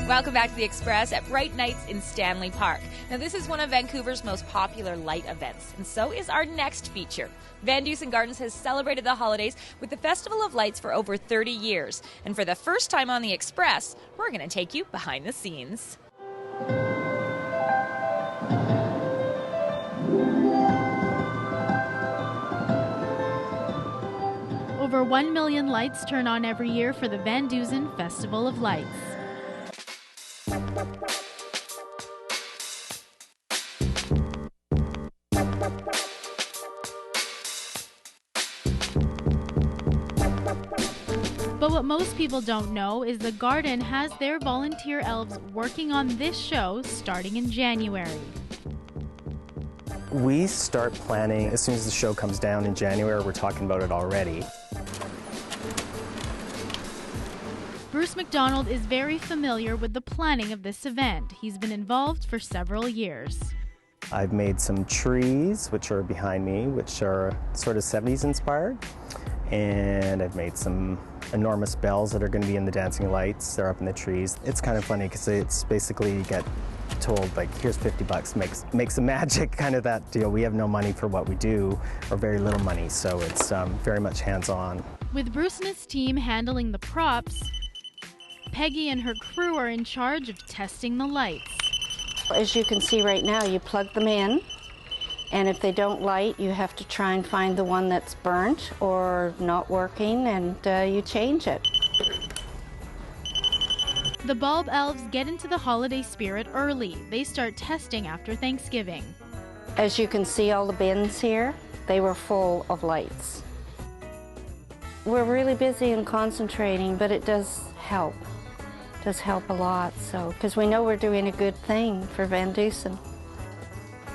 Welcome back to The Express at Bright Nights in Stanley Park. Now, this is one of Vancouver's most popular light events, and so is our next feature. Van Dusen Gardens has celebrated the holidays with the Festival of Lights for over 30 years. And for the first time on The Express, we're going to take you behind the scenes. Over 1 million lights turn on every year for the Van Dusen Festival of Lights. But what most people don't know is the garden has their volunteer elves working on this show starting in January. We start planning as soon as the show comes down in January. We're talking about it already. Bruce McDonald is very familiar with the planning of this event. He's been involved for several years. I've made some trees, which are behind me, which are sort of 70s inspired. And I've made some enormous bells that are going to be in the dancing lights. They're up in the trees. It's kind of funny because it's basically you get told, like, here's $50, make some magic, kind of that deal. We have no money for what we do, or very little money, so it's very much hands-on. With Bruce and his team handling the props, Peggy and her crew are in charge of testing the lights. As you can see right now, you plug them in, and if they don't light, you have to try and find the one that's burnt or not working, and you change it. The bulb elves get into the holiday spirit early. They start testing after Thanksgiving. As you can see, all the bins here, they were full of lights. We're really busy and concentrating, but it does help. It does help a lot, so, because we know we're doing a good thing for Van Dusen.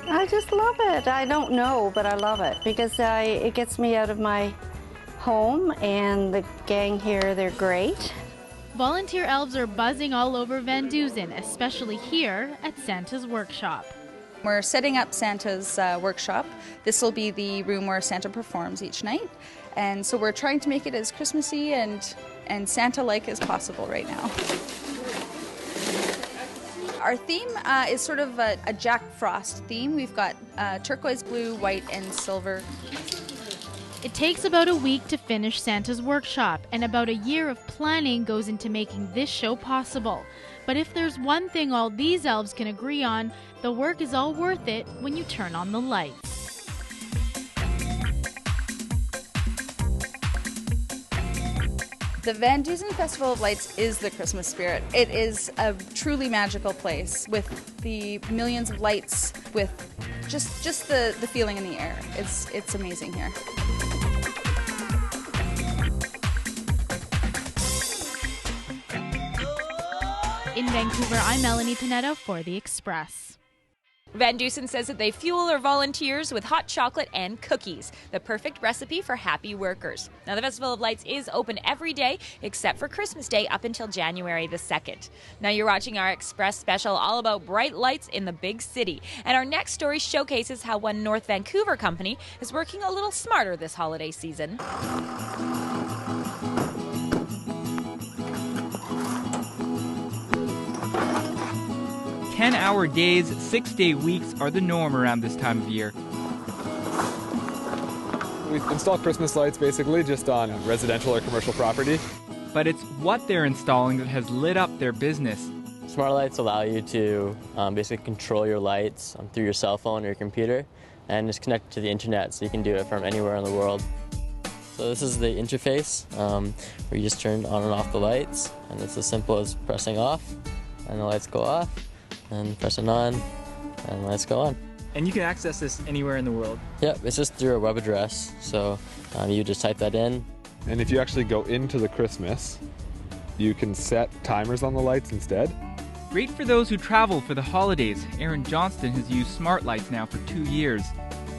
I just love it. I don't know, but I love it because it gets me out of my home, and the gang here, they're great. Volunteer elves are buzzing all over Van Dusen, especially here at Santa's Workshop. We're setting up Santa's workshop. This will be the room where Santa performs each night. And so we're trying to make it as Christmassy and Santa-like as possible right now. Our theme is sort of a Jack Frost theme. We've got turquoise blue, white, and silver. It takes about a week to finish Santa's Workshop, and about a year of planning goes into making this show possible. But if there's one thing all these elves can agree on, the work is all worth it when you turn on the lights. The Van Dusen Festival of Lights is the Christmas spirit. It is a truly magical place with the millions of lights, with just the feeling in the air. It's amazing here. In Vancouver, I'm Melanie Pineda for The Express. Van Dusen says that they fuel their volunteers with hot chocolate and cookies, the perfect recipe for happy workers. Now, the Festival of Lights is open every day except for Christmas Day up until January the 2nd. Now, you're watching our Express special all about bright lights in the big city. And our next story showcases how one North Vancouver company is working a little smarter this holiday season. 10-hour days, 6-day weeks are the norm around this time of year. We've installed Christmas lights basically just on residential or commercial property. But it's what they're installing that has lit up their business. Smart lights allow you to basically control your lights through your cell phone or your computer, and it's connected to the internet, so you can do it from anywhere in the world. So this is the interface where you just turn on and off the lights, and it's as simple as pressing off, and the lights go off, and pressing on, and the lights go on. And you can access this anywhere in the world? Yep, it's just through a web address, so you just type that in. And if you actually go into the Christmas, you can set timers on the lights instead. Great for those who travel for the holidays. Aaron Johnston has used smart lights now for 2 years.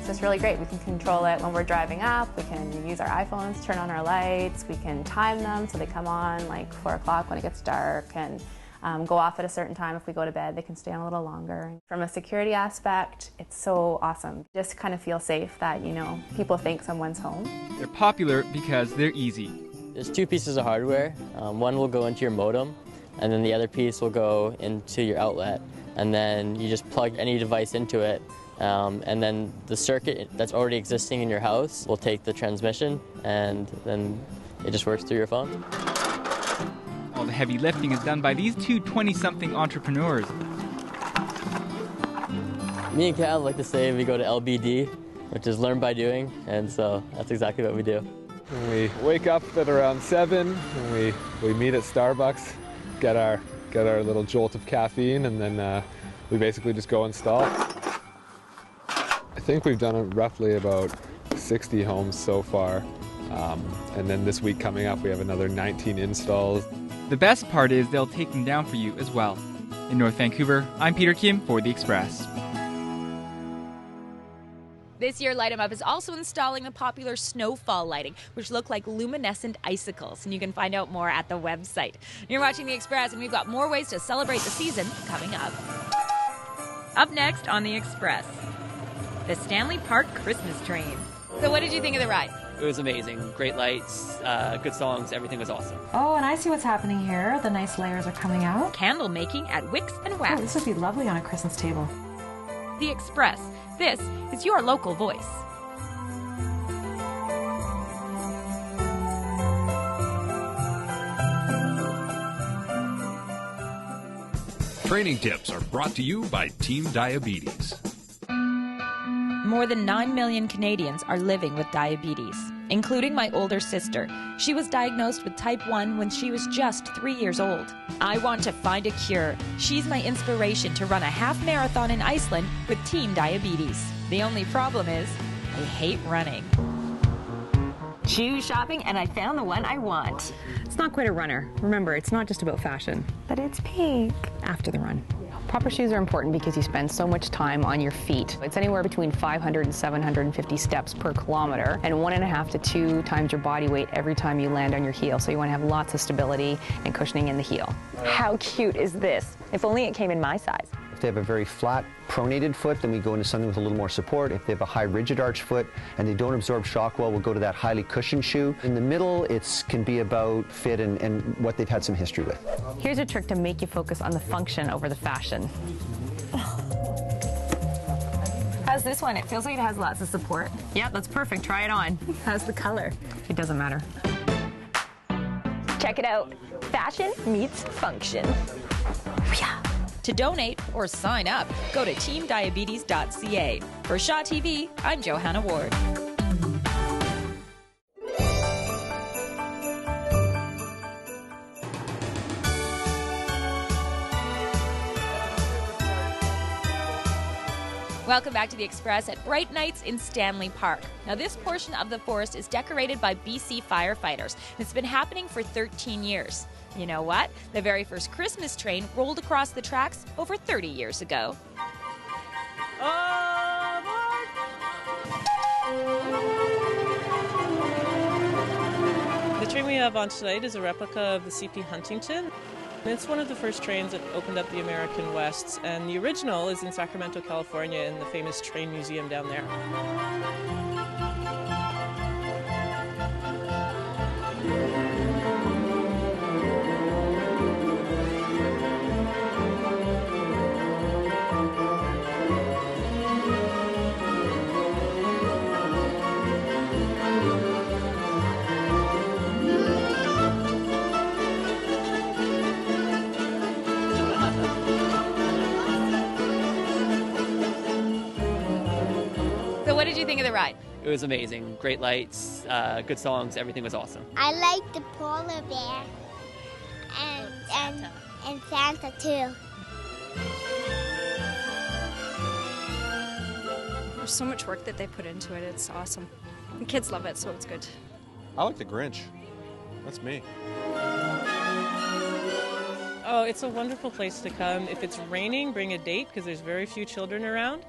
So it's really great. We can control it when we're driving up. We can use our iPhones to turn on our lights. We can time them so they come on like 4 o'clock when it gets dark, and go off at a certain time. If we go to bed, they can stay on a little longer. From a security aspect, it's so awesome. Just kind of feel safe that, you know, people think someone's home. They're popular because they're easy. There's 2 pieces of hardware. One will go into your modem, and then the other piece will go into your outlet, and then you just plug any device into it, and then the circuit that's already existing in your house will take the transmission, and then it just works through your phone. All the heavy lifting is done by these two 20-something entrepreneurs. Me and Cal like to say we go to LBD, which is learn by doing, and so that's exactly what we do. We wake up at around 7 and we meet at Starbucks, get our little jolt of caffeine, and then we basically just go install. I think we've done roughly about 60 homes so far, and then this week coming up we have another 19 installs. The best part is they'll take them down for you as well. In North Vancouver, I'm Peter Kim for The Express. This year, Light 'em Up is also installing the popular snowfall lighting, which look like luminescent icicles, and you can find out more at the website. You're watching The Express, and we've got more ways to celebrate the season coming up. Up next on The Express, the Stanley Park Christmas train. So what did you think of the ride? It was amazing. Great lights, good songs, everything was awesome. Oh, and I see what's happening here. The nice layers are coming out. Candle making at Wicks and Wax. Oh, this would be lovely on a Christmas table. The Express. This is your local voice. Training tips are brought to you by Team Diabetes. More than 9 million Canadians are living with diabetes, including my older sister. She was diagnosed with type 1 when she was just 3 years old. I want to find a cure. She's my inspiration to run a half marathon in Iceland with Team Diabetes. The only problem is, I hate running. Shoe shopping, and I found the one I want. It's not quite a runner. Remember, it's not just about fashion. But it's pink. After the run. Proper shoes are important because you spend so much time on your feet. It's anywhere between 500 and 750 steps per kilometer, and 1.5 to 2 times your body weight every time you land on your heel. So you want to have lots of stability and cushioning in the heel. How cute is this? If only it came in my size. If they have a very flat, pronated foot, then we go into something with a little more support. If they have a high, rigid arch foot and they don't absorb shock well, we'll go to that highly cushioned shoe. In the middle, it can be about fit and what they've had some history with. Here's a trick to make you focus on the function over the fashion. How's this one? It feels like it has lots of support. Yeah, that's perfect. Try it on. How's the color? It doesn't matter. Check it out. Fashion meets function. Yeah. To donate or sign up, go to teamdiabetes.ca. For Shaw TV, I'm Johanna Ward. Welcome back to The Express at Bright Nights in Stanley Park. Now, this portion of the forest is decorated by BC firefighters. It's been happening for 13 years. You know what? The very first Christmas train rolled across the tracks over 30 years ago. The train we have on tonight is a replica of the CP Huntington. It's one of the first trains that opened up the American West, and the original is in Sacramento, California, in the famous train museum down there. What did you think of the ride? It was amazing. Great lights, good songs, everything was awesome. I like the polar bear and Santa too. There's so much work that they put into it. It's awesome. The kids love it, so it's good. I like the Grinch. That's me. Oh, it's a wonderful place to come. If it's raining, bring a date because there's very few children around.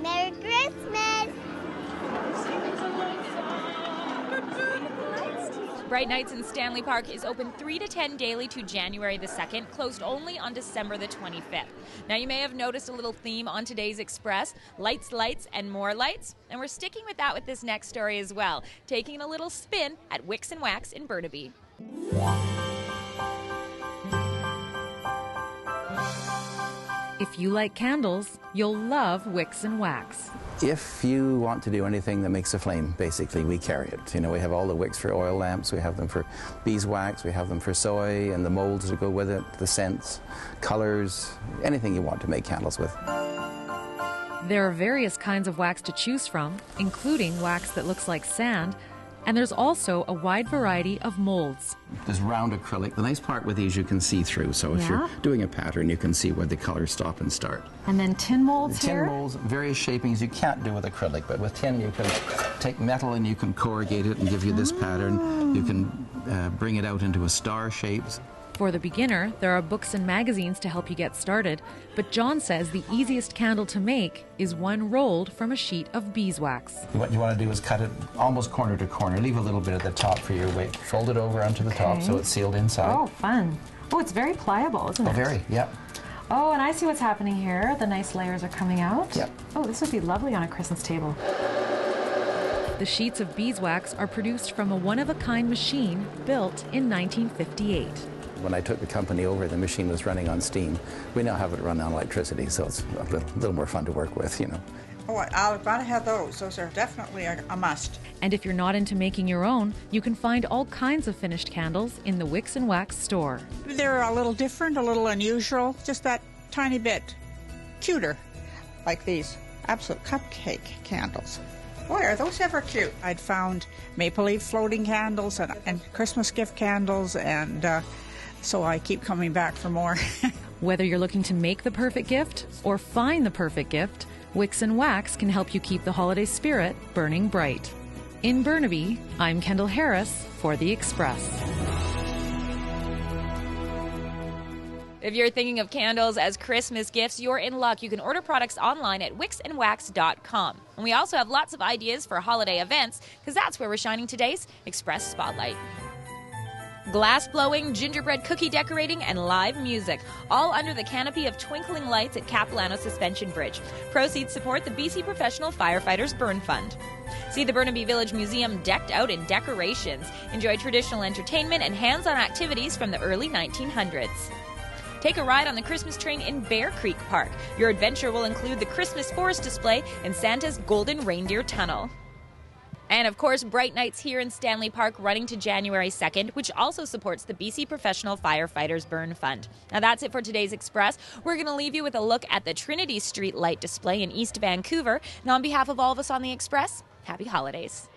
Merry Christmas! Bright Nights in Stanley Park is open 3 to 10 daily to January the 2nd, closed only on December the 25th. Now, you may have noticed a little theme on today's Express: lights, lights, and more lights. And we're sticking with that with this next story as well, taking a little spin at Wicks and Wax in Burnaby. If you like candles, you'll love Wicks and Wax. If you want to do anything that makes a flame, basically, we carry it. You know, we have all the wicks for oil lamps, we have them for beeswax, we have them for soy, and the molds that go with it, the scents, colors, anything you want to make candles with. There are various kinds of wax to choose from, including wax that looks like sand, and there's also a wide variety of molds. There's round acrylic. The nice part with these, you can see through, so if you're doing a pattern, you can see where the colors stop and start. And then tin molds here? Tin molds, various shapings you can't do with acrylic, but with tin you can take metal and you can corrugate it and give you this pattern. You can bring it out into a star shapes. For the beginner, there are books and magazines to help you get started, but John says the easiest candle to make is one rolled from a sheet of beeswax. What you want to do is cut it almost corner to corner. Leave a little bit at the top for your wick. Fold it over onto the top so it's sealed inside. Oh, fun. Oh, it's very pliable, isn't it? Oh, very, yep. Oh, and I see what's happening here. The nice layers are coming out. Yep. Oh, this would be lovely on a Christmas table. The sheets of beeswax are produced from a one-of-a-kind machine built in 1958. When I took the company over, the machine was running on steam. We now have it run on electricity, so it's a little more fun to work with, you know. Oh, I've got to have those. Those are definitely a must. And if you're not into making your own, you can find all kinds of finished candles in the Wicks and Wax store. They're a little different, a little unusual, just that tiny bit cuter, like these absolute cupcake candles. Boy, are those ever cute. I'd found maple leaf floating candles and Christmas gift candles, and so I keep coming back for more. Whether you're looking to make the perfect gift or find the perfect gift, Wicks and Wax can help you keep the holiday spirit burning bright. In Burnaby, I'm Kendall Harris for The Express. If you're thinking of candles as Christmas gifts, you're in luck. You can order products online at wicksandwax.com. And we also have lots of ideas for holiday events, because that's where we're shining today's Express Spotlight. Glass blowing, gingerbread cookie decorating, and live music, all under the canopy of twinkling lights at Capilano Suspension Bridge. Proceeds support the BC Professional Firefighters Burn Fund. See the Burnaby Village Museum decked out in decorations. Enjoy traditional entertainment and hands-on activities from the early 1900s. Take a ride on the Christmas train in Bear Creek Park. Your adventure will include the Christmas forest display and Santa's Golden Reindeer Tunnel. And of course, Bright Nights here in Stanley Park running to January 2nd, which also supports the BC Professional Firefighters Burn Fund. Now that's it for today's Express. We're going to leave you with a look at the Trinity Street light display in East Vancouver. And on behalf of all of us on the Express, happy holidays.